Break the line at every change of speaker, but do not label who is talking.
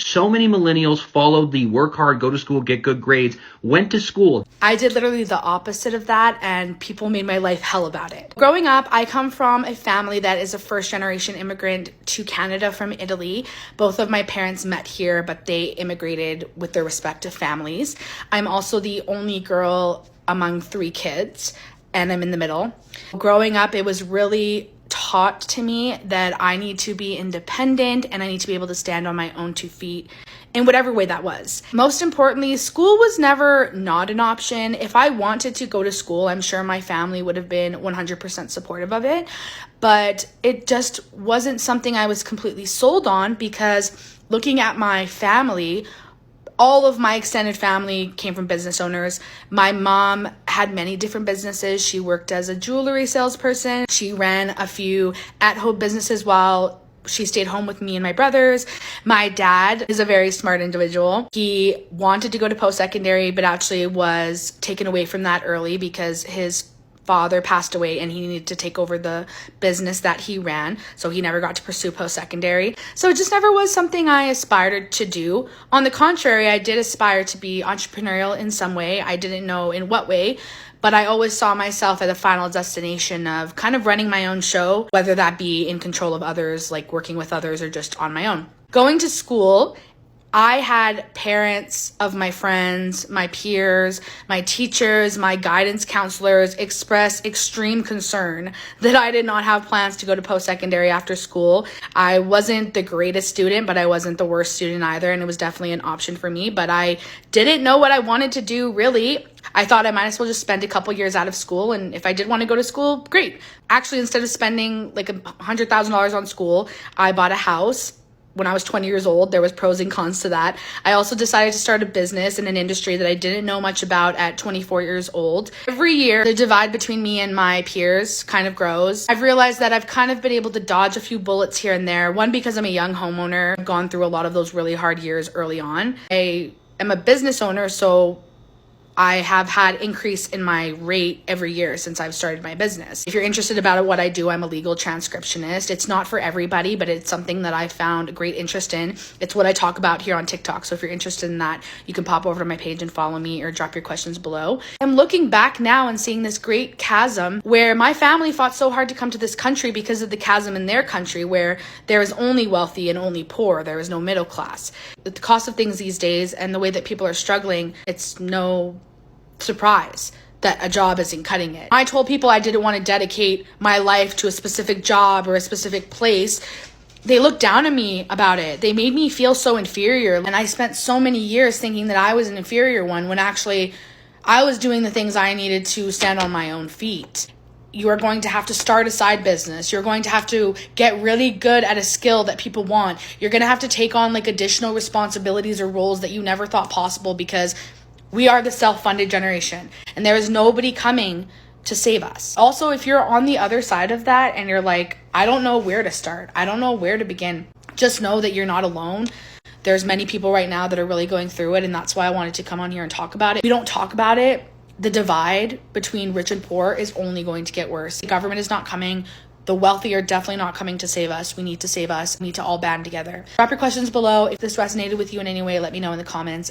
So many millennials followed the work hard, go to school, get good grades, went to school.
I did literally the opposite of that, and people made my life hell about it. Growing up, I come from a family that is a first-generation immigrant to Canada from Italy. Both of my parents met here, but they immigrated with their respective families. I'm also the only girl among 3 kids, and I'm in the middle. Growing up, it was really taught to me that I need to be independent and I need to be able to stand on my own 2 feet in whatever way that was. Most importantly, school was never not an option. If I wanted to go to school, I'm sure my family would have been 100% supportive of it, but it just wasn't something I was completely sold on, because looking at my family, all of my extended family came from business owners. My mom had many different businesses. She worked as a jewelry salesperson. She ran a few at-home businesses while she stayed home with me and my brothers. My dad is a very smart individual. He wanted to go to post-secondary, but actually was taken away from that early because his father passed away and he needed to take over the business that he ran. So he never got to pursue post-secondary. So it just never was something I aspired to do. On the contrary, I did aspire to be entrepreneurial in some way. I didn't know in what way, but I always saw myself at the final destination of kind of running my own show, whether that be in control of others, like working with others, or just on my own. Going to school, I had parents of my friends, my peers, my teachers, my guidance counselors express extreme concern that I did not have plans to go to post-secondary after school. I wasn't the greatest student, but I wasn't the worst student either, and it was definitely an option for me, but I didn't know what I wanted to do, really. I thought I might as well just spend a couple years out of school, and if I did want to go to school, great. Actually, instead of spending like $100,000 on school, I bought a house when I was 20 years old. There was pros and cons to that. I also decided to start a business in an industry that I didn't know much about at 24 years old. Every year, the divide between me and my peers kind of grows. I've realized that I've kind of been able to dodge a few bullets here and there. One, because I'm a young homeowner. I've gone through a lot of those really hard years early on. I am a business owner, so I have had increase in my rate every year since I've started my business. If you're interested about what I do, I'm a legal transcriptionist. It's not for everybody, but it's something that I found great interest in. It's what I talk about here on TikTok. So if you're interested in that, you can pop over to my page and follow me, or drop your questions below. I'm looking back now and seeing this great chasm where my family fought so hard to come to this country because of the chasm in their country where there is only wealthy and only poor. There is no middle class. The cost of things these days and the way that people are struggling, it's no surprise that a job isn't cutting it. I told people I didn't want to dedicate my life to a specific job or a specific place. They looked down on me about it. They made me feel so inferior. And I spent so many years thinking that I was an inferior one, when actually I was doing the things I needed to stand on my own feet. You are going to have to start a side business. You're going to have to get really good at a skill that people want. You're going to have to take on like additional responsibilities or roles that you never thought possible, because we are the self-funded generation and there is nobody coming to save us. Also, if you're on the other side of that and you're like, I don't know where to start, I don't know where to begin, just know that you're not alone. There's many people right now that are really going through it, and that's why I wanted to come on here and talk about it. If we don't talk about it, the divide between rich and poor is only going to get worse. The government is not coming. The wealthy are definitely not coming to save us. We need to save us. We need to all band together. Drop your questions below. If this resonated with you in any way, let me know in the comments.